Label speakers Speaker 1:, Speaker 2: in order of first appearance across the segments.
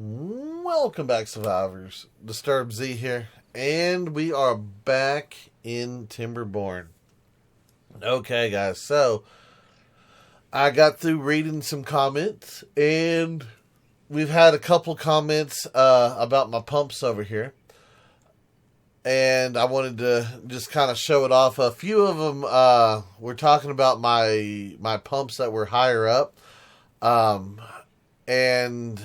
Speaker 1: Welcome back, survivors. Disturbed Z here, and we are back in Timberborn. Okay, guys, so I got through reading some comments, and we've had a couple comments about my pumps over here, and I wanted to just kind of show it off. A few of them were talking about my pumps that were higher up, and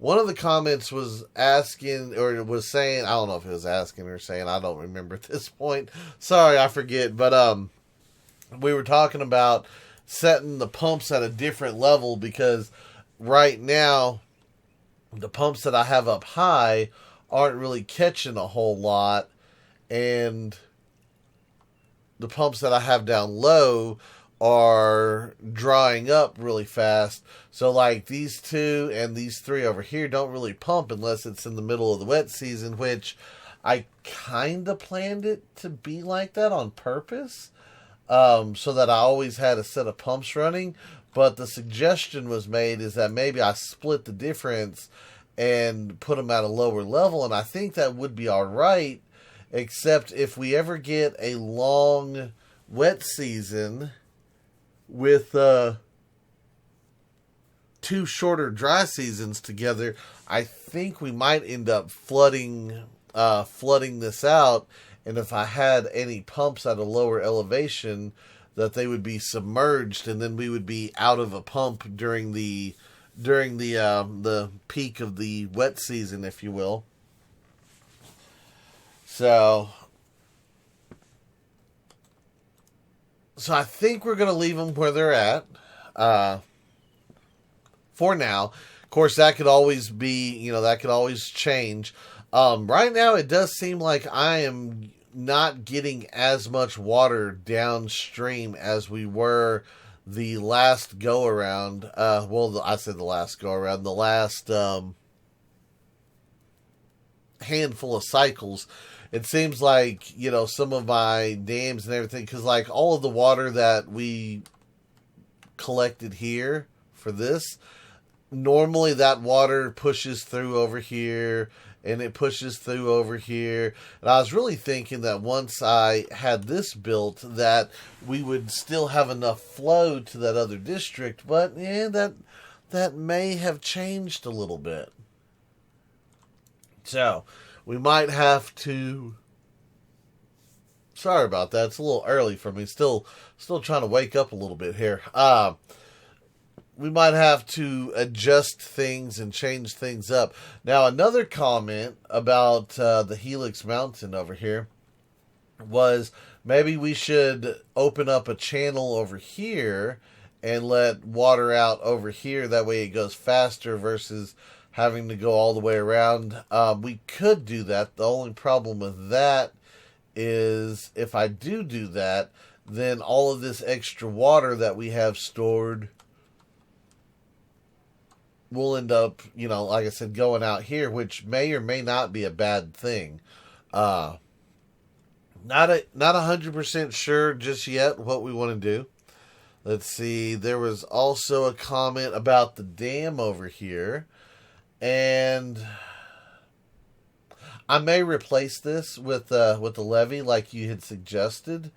Speaker 1: one of the comments was asking, or was saying, I don't know if it was asking or saying, I don't remember at this point. Sorry, I forget. But we were talking about setting the pumps at a different level because right now, the pumps that I have up high aren't really catching a whole lot. And the pumps that I have down low are drying up really fast. So like these two and these three over here don't really pump unless it's in the middle of the wet season, which I kind of planned it to be like that on purpose, so that I always had a set of pumps running. But the suggestion was made is that maybe I split the difference and put them at a lower level, and I think that would be all right, except if we ever get a long wet season with two shorter dry seasons together, I think we might end up flooding this out. And if I had any pumps at a lower elevation, that they would be submerged, and then we would be out of a pump during the peak of the wet season, if you will. So I think we're going to leave them where they're at for now. Of course, that could always be, that could always change. Right now, it does seem like I am not getting as much water downstream as we were the last go around. I said the last go around, the last handful of cycles. It seems like, some of my dams and everything, because like all of the water that we collected here for this, normally that water pushes through over here and it pushes through over here. And I was really thinking that once I had this built that we would still have enough flow to that other district, but that may have changed a little bit. So we might have to. Sorry about that. It's a little early for me. Still trying to wake up a little bit here. We might have to adjust things and change things up. Now, another comment about the Helix Mountain over here was maybe we should open up a channel over here and let water out over here. That way it goes faster versus having to go all the way around. We could do that. The only problem with that is if I do that, then all of this extra water that we have stored will end up, like I said, going out here, which may or may not be a bad thing. Not 100% sure just yet what we want to do. Let's see. There was also a comment about the dam over here, and I may replace this with the levee like you had suggested.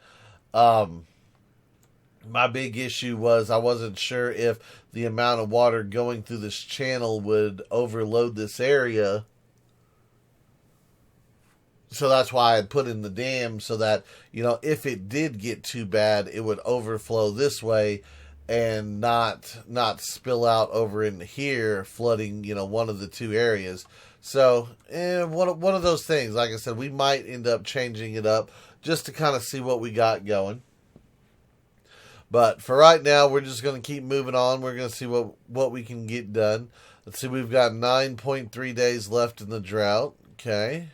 Speaker 1: My big issue was I wasn't sure if the amount of water going through this channel would overload this area. So that's why I had put in the dam so that, if it did get too bad, it would overflow this way and not spill out over into here, flooding, one of the two areas. So, one of those things. Like I said, we might end up changing it up just to kind of see what we got going. But for right now, we're just going to keep moving on. We're going to see what we can get done. Let's see, we've got 9.3 days left in the drought. Okay.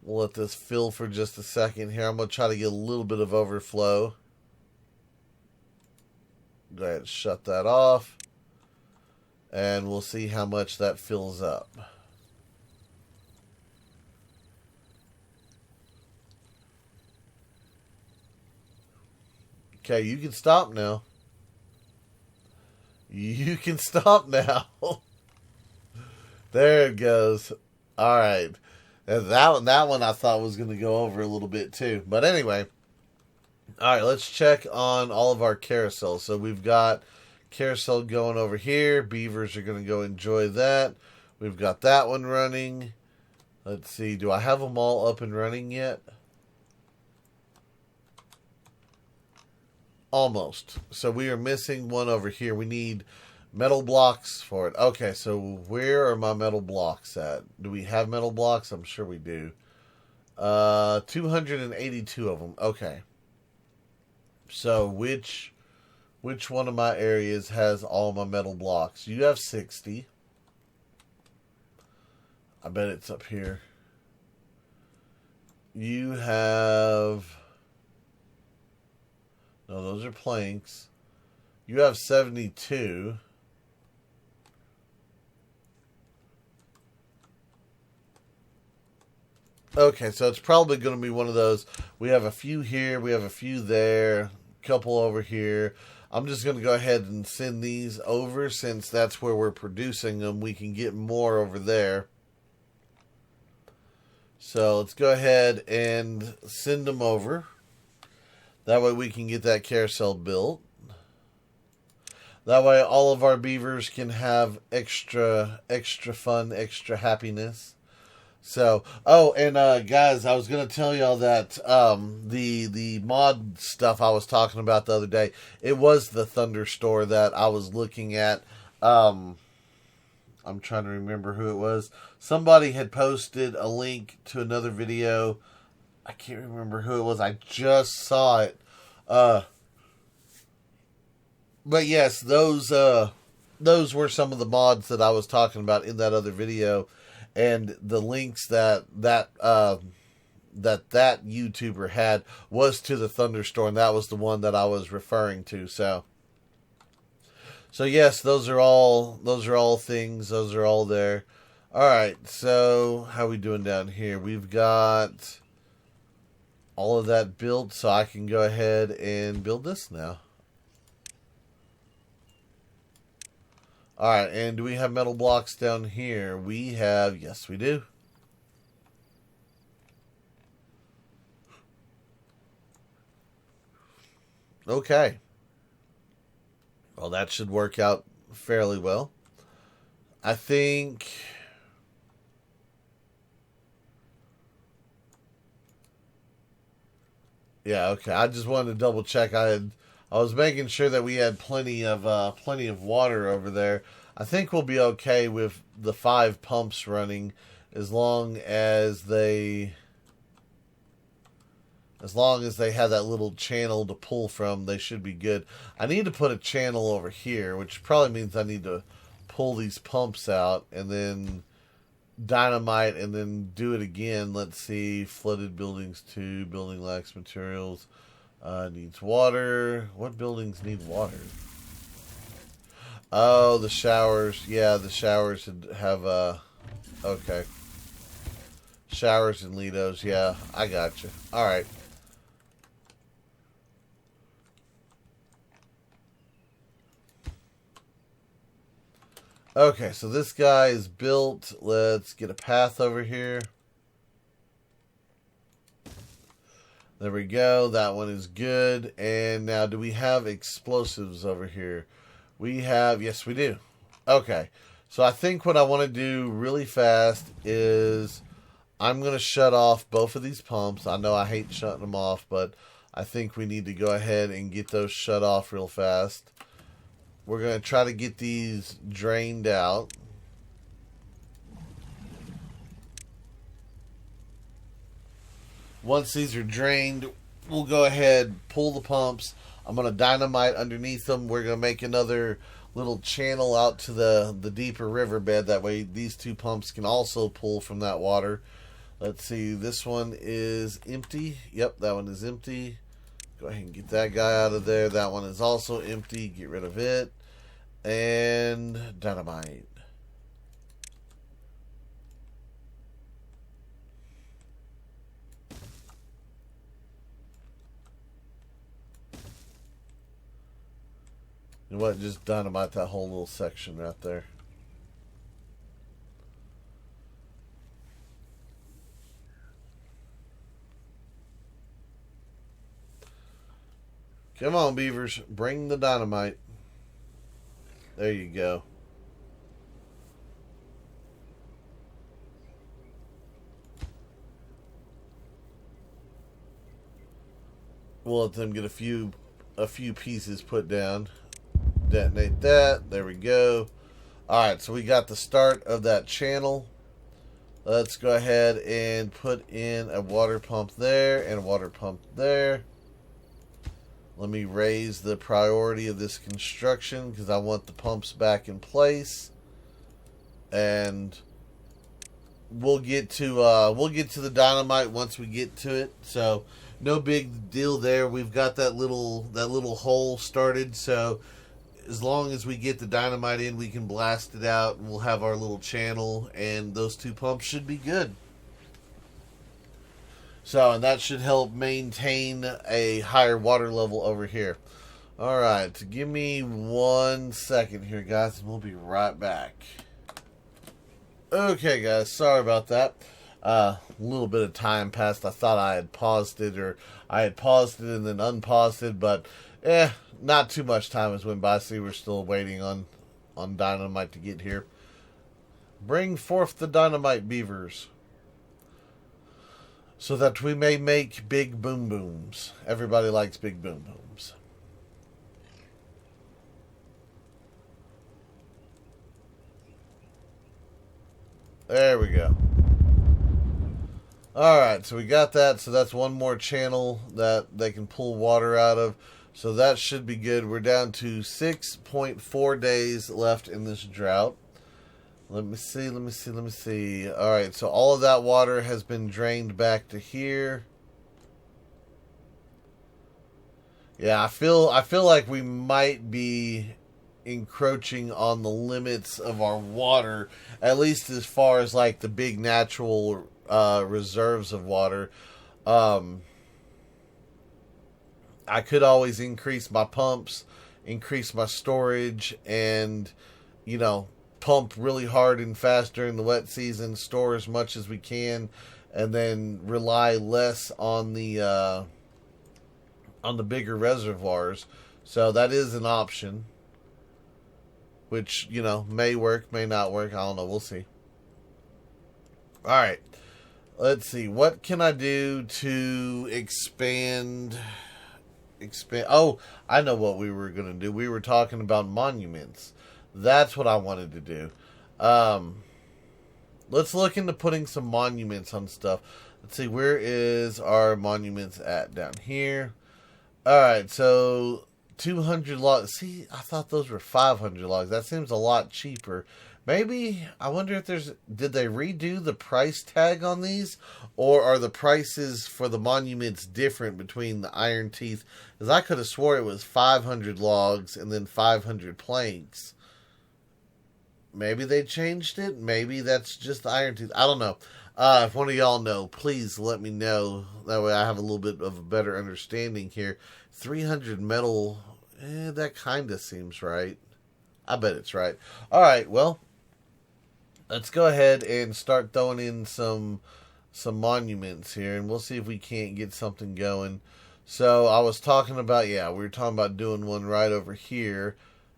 Speaker 1: We'll let this fill for just a second here. I'm going to try to get a little bit of overflow. Go ahead and shut that off. And we'll see how much that fills up. Okay, you can stop now. You can stop now. There it goes. All right. And that one I thought was going to go over a little bit too. But anyway, all right, let's check on all of our carousels. So we've got carousel going over here. Beavers are going to go enjoy that. We've got that one running. Let's see. Do I have them all up and running yet? Almost. So we are missing one over here. We need metal blocks for it. Okay, so where are my metal blocks at? Do we have metal blocks? I'm sure we do. 282 of them. Okay. So which one of my areas has all my metal blocks? You have 60. I bet it's up here. You have... No, those are planks. You have 72. Okay, so it's probably going to be one of those. We have a few here. We have a few there. A couple over here. I'm just going to go ahead and send these over since that's where we're producing them. We can get more over there. So let's go ahead and send them over. That way we can get that carousel built. That way all of our beavers can have extra fun, extra happiness. So, oh, and guys, I was going to tell y'all that the mod stuff I was talking about the other day, it was the Thunder Store that I was looking at. I'm trying to remember who it was. Somebody had posted a link to another video. I can't remember who it was. I just saw it. But yes, those were some of the mods that I was talking about in that other video, and the links that YouTuber had was to the Thunderstorm. That was the one that I was referring to. So yes, those are all things. Those are all there. All right. So how are we doing down here? We've got all of that built, so I can go ahead and build this now. All right, and do we have metal blocks down here? We have, yes, we do. Okay. Well, that should work out fairly well. I think... Yeah, okay. I just wanted to double check. I was making sure that we had plenty of water over there. I think we'll be okay with the 5 pumps running as long as they have that little channel to pull from. They should be good. I need to put a channel over here, which probably means I need to pull these pumps out and then dynamite and then do it again. Let's see. Flooded buildings 2. Building lacks materials. Needs water. What buildings need water? Oh, the showers. Yeah, the showers have okay. Showers and Lidos. Yeah, I got you. All right. Okay, so this guy is built. Let's get a path over here. There we go. That one is good. And now, do we have explosives over here? We have, yes, we do. Okay, so I think what I want to do really fast is I'm going to shut off both of these pumps. I know I hate shutting them off, but I think we need to go ahead and get those shut off real fast. We're going to try to get these drained out. Once these are drained, we'll go ahead, pull the pumps. I'm going to dynamite underneath them. We're going to make another little channel out to the deeper riverbed. That way these 2 pumps can also pull from that water. Let's see, this one is empty. Yep, that one is empty. Go ahead and get that guy out of there. That one is also empty. Get rid of it. And dynamite. You know what? Just dynamite that whole little section right there. Come on, beavers. Bring the dynamite. There you go. We'll let them get a few pieces put down. Detonate that. There we go. Alright, so we got the start of that channel. Let's go ahead and put in a water pump there and a water pump there. Let me raise the priority of this construction because I want the pumps back in place. And we'll get to the dynamite once we get to it. So no big deal there. We've got that little hole started, so as long as we get the dynamite in, we can blast it out and we'll have our little channel, and those two pumps should be good. So, and that should help maintain a higher water level over here. Alright, give me 1 second here, guys, and we'll be right back. Okay, guys, sorry about that. A little bit of time passed. I thought I had paused it, or I had paused it and then unpaused it, but not too much time has went by. See, we're still waiting on dynamite to get here. Bring forth the dynamite, beavers, so that we may make big boom booms. Everybody likes big boom booms. There we go. Alright, so we got that. So that's one more channel that they can pull water out of. So that should be good. We're down to 6.4 days left in this drought. Let me see. Alright, so all of that water has been drained back to here. Yeah, I feel like we might be encroaching on the limits of our water, at least as far as like the big natural reserves of water. I could always increase my pumps, increase my storage, and, you know, pump really hard and fast during the wet season, store as much as we can, and then rely less on the bigger reservoirs. So that is an option, which, you know, may work, may not work. I don't know. We'll see. All right. Let's see. What can I do to expand? Oh, I know what we were going to do. We were talking about monuments. That's what I wanted to do. Let's look into putting some monuments on stuff. Let's see. Where is our monuments at? Down here. All right. So 200 logs. See, I thought those were 500 logs. That seems a lot cheaper. Maybe, I wonder if did they redo the price tag on these? Or are the prices for the monuments different between the Iron Teeth? Because I could have swore it was 500 logs and then 500 planks. Maybe they changed it. Maybe that's just the Iron Teeth. I don't know. If one of y'all know, please let me know. That way I have a little bit of a better understanding here. 300 metal, that kind of seems right. I bet it's right. All right, well, let's go ahead and start throwing in some monuments here, and we'll see if we can't get something going. So I was talking about, we were talking about doing one right over here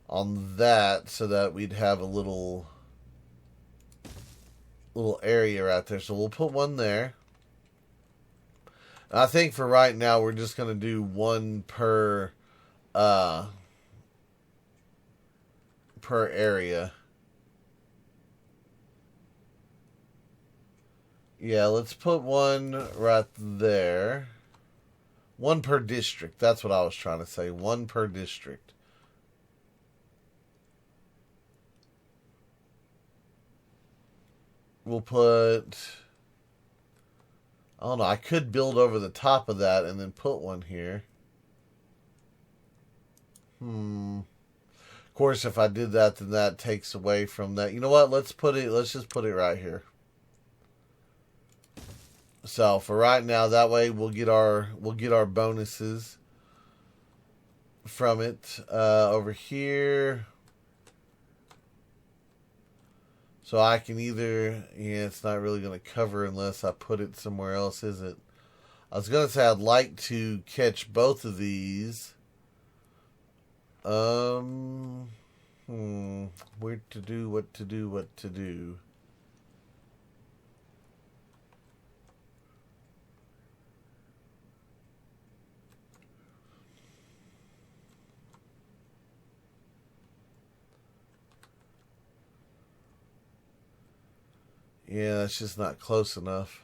Speaker 1: on that, so that we'd have a little area right there. So we'll put one there. And I think for right now we're just going to do one per area. Yeah, let's put one right there. One per district. That's what I was trying to say. One per district. We'll put... I don't know. I could build over the top of that and then put one here. Of course, if I did that, then that takes away from that. You know what? Let's just put it right here. So for right now, that way we'll get our bonuses. from it over here. So I can either, yeah, it's not really going to cover unless I put it somewhere else, is it? I was going to say I'd like to catch both of these. Where to do, what to do, what to do. Yeah, that's just not close enough.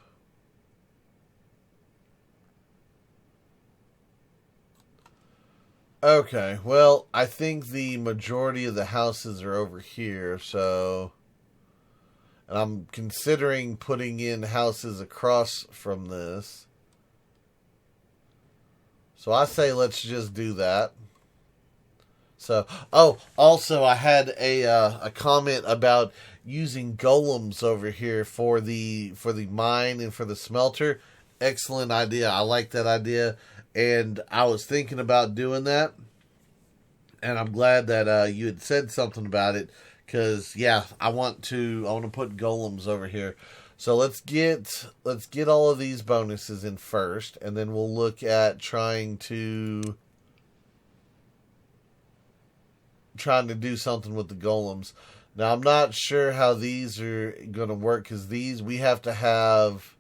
Speaker 1: Okay, well, I think the majority of the houses are over here, so... And I'm considering putting in houses across from this. So I say let's just do that. So, oh, also I had a comment about using golems over here for the mine and for the smelter. Excellent idea. I like that idea, and I was thinking about doing that. And I'm glad that you had said something about it, because yeah, I want to put golems over here. So let's get all of these bonuses in first, and then we'll look at trying to do something with the golems. Now, I'm not sure how these are going to work, because these, we have to have...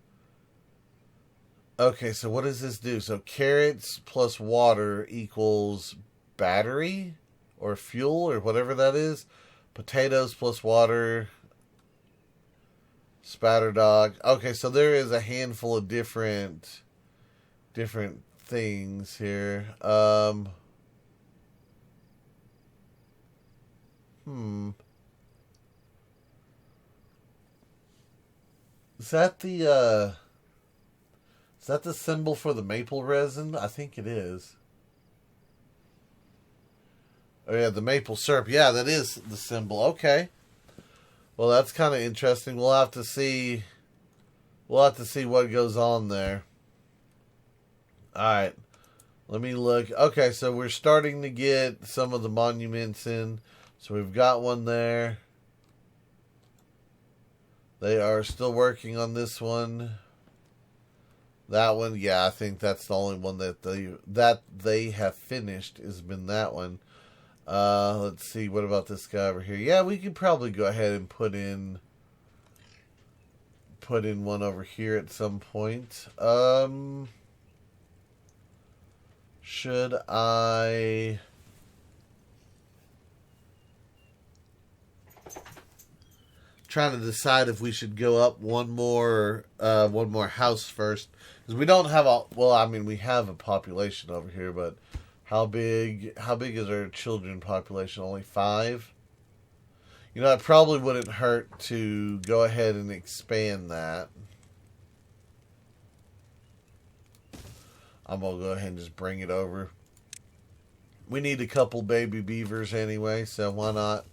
Speaker 1: Okay, so what does this do? So carrots plus water equals battery or fuel or whatever that is. Potatoes plus water, spatter dog. Okay, so there is a handful of different things here. Is that the symbol for the maple resin? I think it is. Oh yeah, the maple syrup. Yeah, that is the symbol. Okay. Well, that's kind of interesting. We'll have to see what goes on there. All right. Let me look. Okay, so we're starting to get some of the monuments in. So we've got one there. They are still working on this one. That one, yeah, I think that's the only one that they have finished, has been that one. Let's see, what about this guy over here? Yeah, we could probably go ahead and put in one over here at some point. Should I... Trying to decide if we should go up one more house first, because we don't have we have a population over here, but how big is our children population? Only 5. You know, it probably wouldn't hurt to go ahead and expand that. I'm gonna go ahead and just bring it over. We need a couple baby beavers anyway, so why not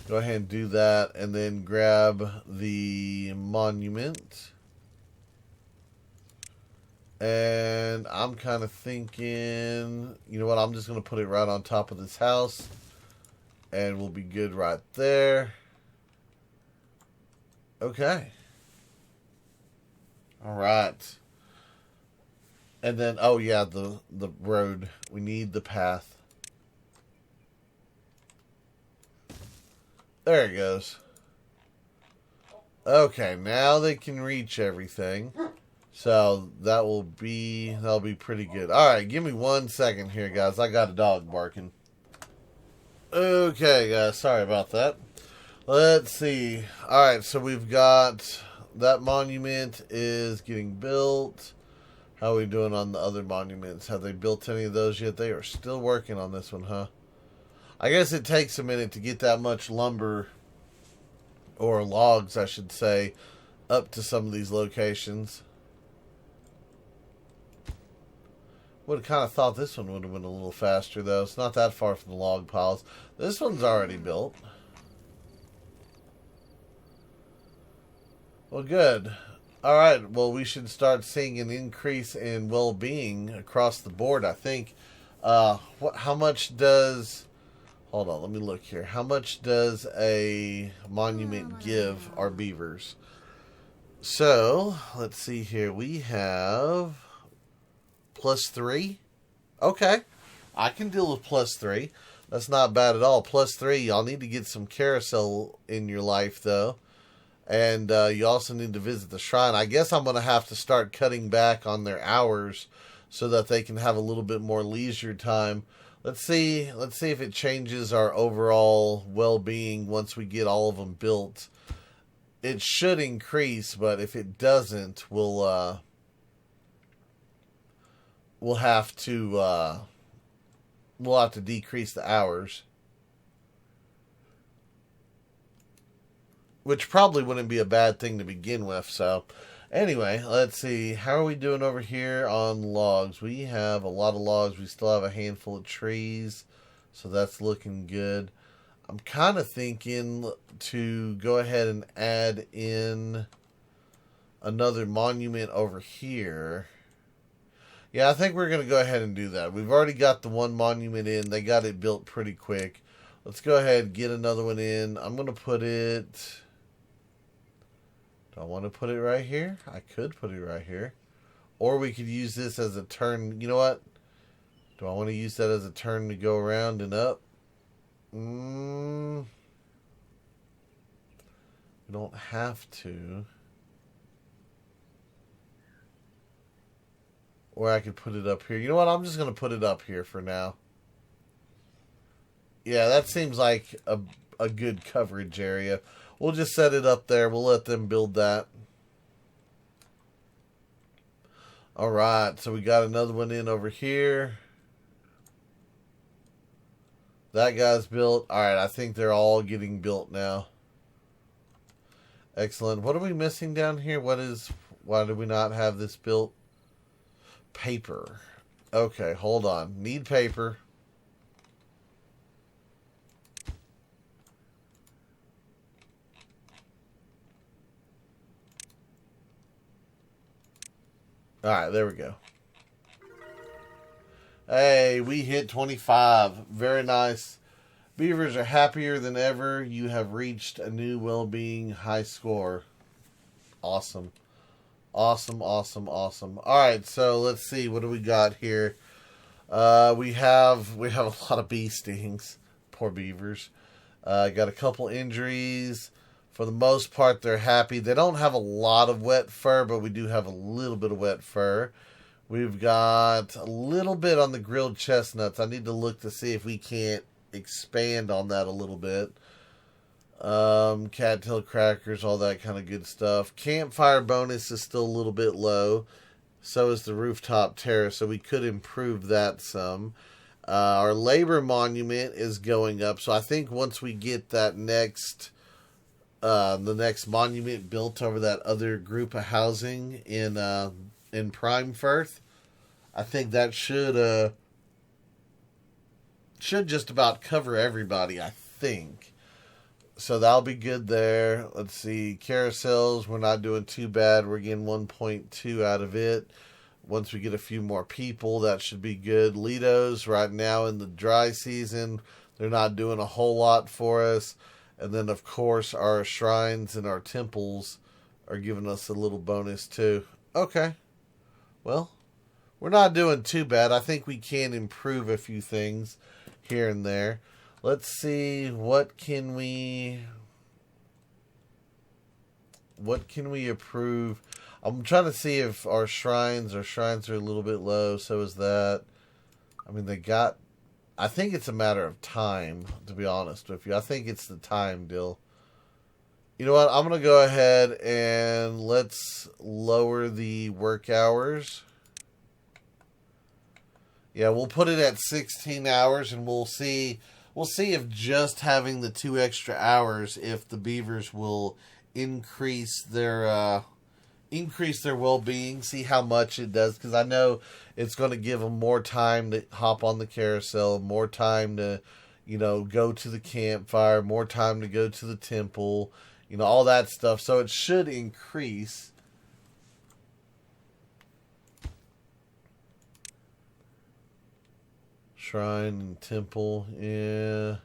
Speaker 1: go ahead and do that, and then grab the monument. And I'm kind of thinking, you know what, I'm just going to put it right on top of this house, and we'll be good right there. Okay. All right. And then, oh yeah, the road. We need the path. There it goes. Okay, now they can reach everything. So that'll be pretty good. Alright, give me 1 second here, guys. I got a dog barking. Okay, guys, sorry about that. Let's see. Alright, so we've got that monument is getting built. How are we doing on the other monuments? Have they built any of those yet? They are still working on this one, huh? I guess it takes a minute to get that much lumber, or logs, I should say, up to some of these locations. Would have kind of thought this one would have been a little faster, though. It's not that far from the log piles. This one's already built. Well, good. Alright, well, we should start seeing an increase in well-being across the board, I think. How much does... Hold on, let me look here. How much does a monument give our beavers? So, let's see here. We have +3. Okay. I can deal with +3. That's not bad at all. +3. Y'all need to get some carousel in your life, though. And you also need to visit the shrine. I guess I'm going to have to start cutting back on their hours so that they can have a little bit more leisure time. Let's see if it changes our overall well-being once we get all of them built. It should increase, but if it doesn't, we'll have to decrease the hours, which probably wouldn't be a bad thing to begin with. So, anyway, let's see. How are we doing over here on logs? We have a lot of logs. We still have a handful of trees, so that's looking good. I'm kind of thinking to go ahead and add in another monument over here. Yeah, I think we're going to go ahead and do that. We've already got the one monument in. They got it built pretty quick. Let's go ahead and get another one in. I'm going to put it... Do I want to put it right here? I could put it right here. Or we could use this as a turn. You know what? Do I want to use that as a turn to go around and up? We don't have to. Or I could put it up here. You know what? I'm just going to put it up here for now. Yeah, that seems like a good coverage area. We'll just set it up there. We'll let them build that. Alright, so we got another one in over here. That guy's built. Alright, I think they're all getting built now. Excellent. What are we missing down here? Why do we not have this built? Paper. Okay, hold on. Need paper. Alright, there we go. Hey, we hit 25. Very nice. Beavers are happier than ever. You have reached a new well-being high score. Awesome. Awesome, awesome, awesome. Alright, so let's see. What do we got here? We have a lot of bee stings. Poor beavers. Got a couple injuries. For the most part, they're happy. They don't have a lot of wet fur, but we do have a little bit of wet fur. We've got a little bit on the grilled chestnuts. I need to look to see if we can't expand on that a little bit. Cattail crackers, all that kind of good stuff. Campfire bonus is still a little bit low. So is the rooftop terrace, so we could improve that some. Our labor monument is going up, so I think once we get that next... the next monument built over that other group of housing in Prime Firth, I think that should just about cover everybody, I think. So that'll be good there. Let's see, carousels, we're not doing too bad. We're getting 1.2 out of it. Once we get a few more people, that should be good. Lidos, right now in the dry season, they're not doing a whole lot for us. And then, of course, our shrines and our temples are giving us a little bonus, too. Okay. Well, we're not doing too bad. I think we can improve a few things here and there. Let's see, what can we improve? I'm trying to see if our shrines are a little bit low. So is that. I mean, I think it's a matter of time, to be honest with you. I think it's the time deal. You know what? I'm going to go ahead and let's lower the work hours. Yeah, we'll put it at 16 hours, and we'll see if just having the 2 extra hours, if the beavers will increase their well-being, see how much it does, because I know it's going to give them more time to hop on the carousel, more time to, go to the campfire, more time to go to the temple, all that stuff. So it should increase. Shrine and temple, yeah.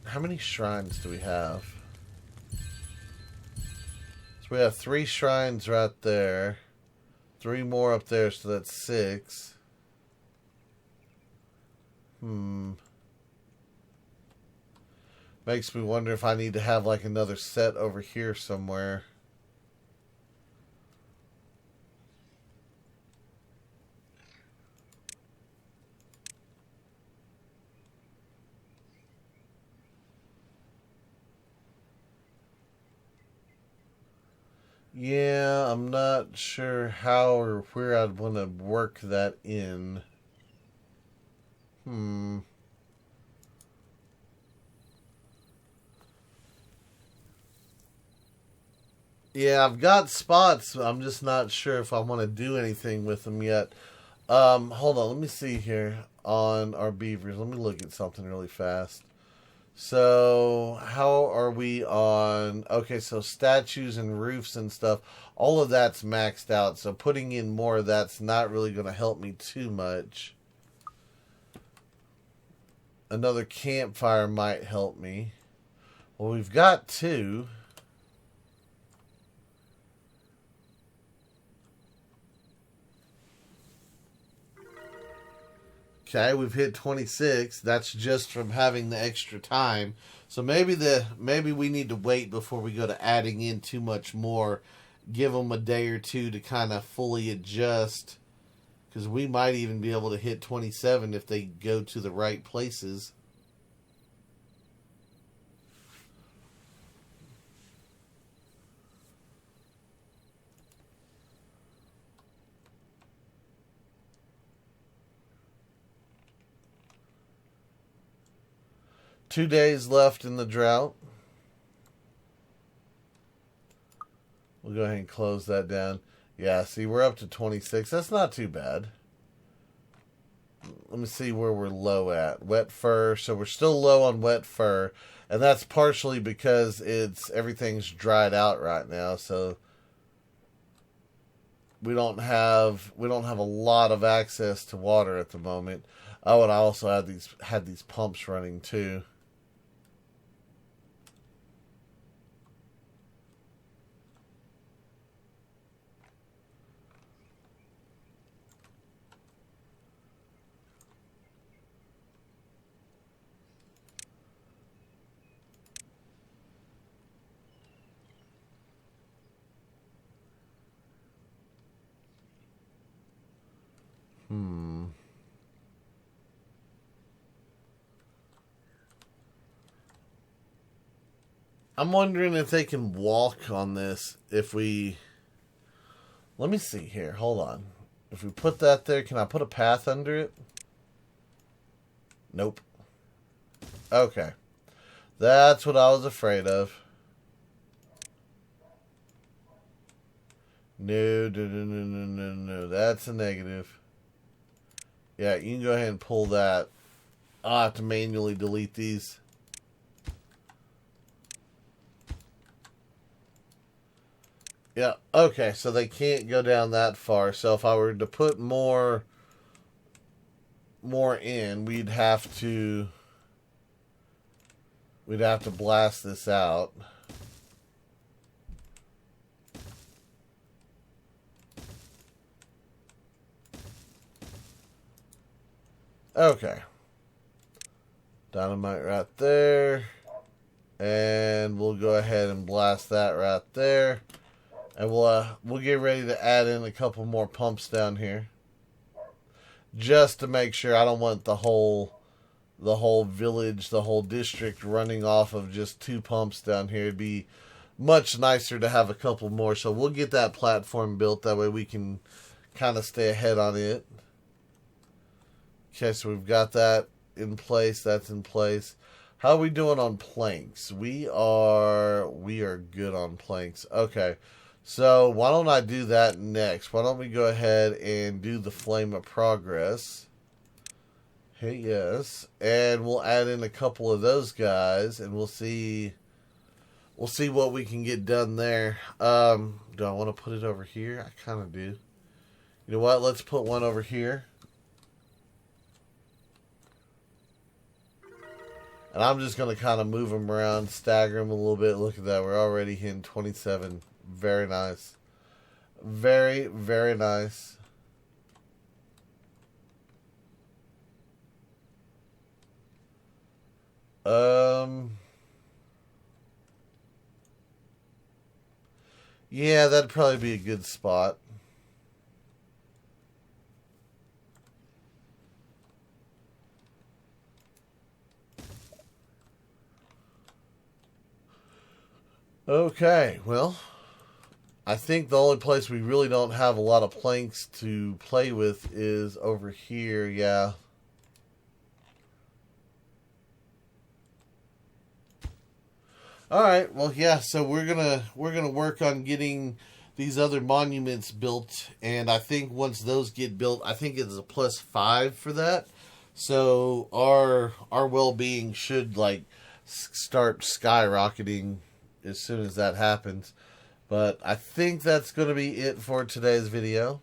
Speaker 1: How many shrines do we have? So we have 3 shrines right there. 3 more up there, so that's 6. Makes me wonder if I need to have like another set over here somewhere. Yeah, I'm not sure how or where I'd want to work that in. Yeah, I've got spots. I'm just not sure if I want to do anything with them yet. Hold on. Let me see here on our beavers. Let me look at something really fast. So, how are we on... Okay, so statues and roofs and stuff, all of that's maxed out. So putting in more of that's not really going to help me too much. Another campfire might help me. Well, we've got 2. Okay, we've hit 26. That's just from having the extra time. So maybe we need to wait before we go to adding in too much more. Give them a day or two to kind of fully adjust. Because we might even be able to hit 27 if they go to the right places. Two days left in the drought. We'll go ahead and close that down. Yeah, see, we're up to 26. That's not too bad. Let me see where we're low at. Wet fur. So we're still low on wet fur. And that's partially because everything's dried out right now. So we don't have a lot of access to water at the moment. Oh, and I also had these pumps running too. I'm wondering if they can walk on this if we... Let me see here. Hold on. If we put that there, can I put a path under it? Nope. Okay. That's what I was afraid of. No. That's a negative. Yeah, you can go ahead and pull that. I'll have to manually delete these. Yeah, okay, so they can't go down that far. So if I were to put more in, we'd have to blast this out. Okay. Dynamite right there. And we'll go ahead and blast that right there. And we'll get ready to add in a couple more pumps down here. Just to make sure. I don't want the whole village, the whole district running off of just 2 pumps down here. It'd be much nicer to have a couple more. So we'll get that platform built. That way we can kind of stay ahead on it. Okay, so we've got that in place. That's in place. How are we doing on planks? We are good on planks. Okay. So why don't I do that next? Why don't we go ahead and do the Flame of Progress? Hey, yes. And we'll add in a couple of those guys, and we'll see. we'll see what we can get done there. Do I want to put it over here? I kind of do. You know what? Let's put one over here. And I'm just going to kind of move them around, stagger them a little bit. Look at that. We're already hitting 27. Very nice. Very, very nice. Yeah, that'd probably be a good spot. Okay, well, I think the only place we really don't have a lot of planks to play with is over here, yeah. All right, well, yeah, so we're gonna work on getting these other monuments built, and I think once those get built, I think it's a +5 for that. So our well-being should like start skyrocketing as soon as that happens. But I think that's going to be it for today's video.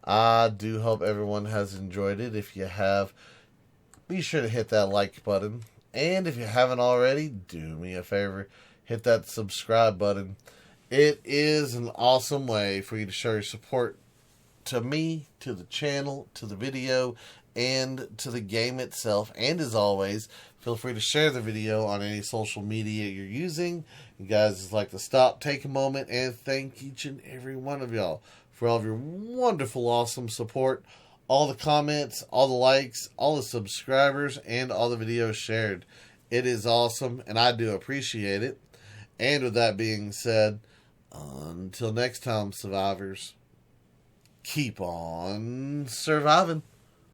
Speaker 1: I do hope everyone has enjoyed it. If you have, be sure to hit that like button. And if you haven't already, do me a favor, hit that subscribe button. It is an awesome way for you to show your support to me, to the channel, to the video, and to the game itself. And as always, feel free to share the video on any social media you're using. You guys just like to stop, take a moment, and thank each and every one of y'all for all of your wonderful, awesome support. All the comments, all the likes, all the subscribers, and all the videos shared. It is awesome, and I do appreciate it. And with that being said, until next time, survivors, keep on surviving.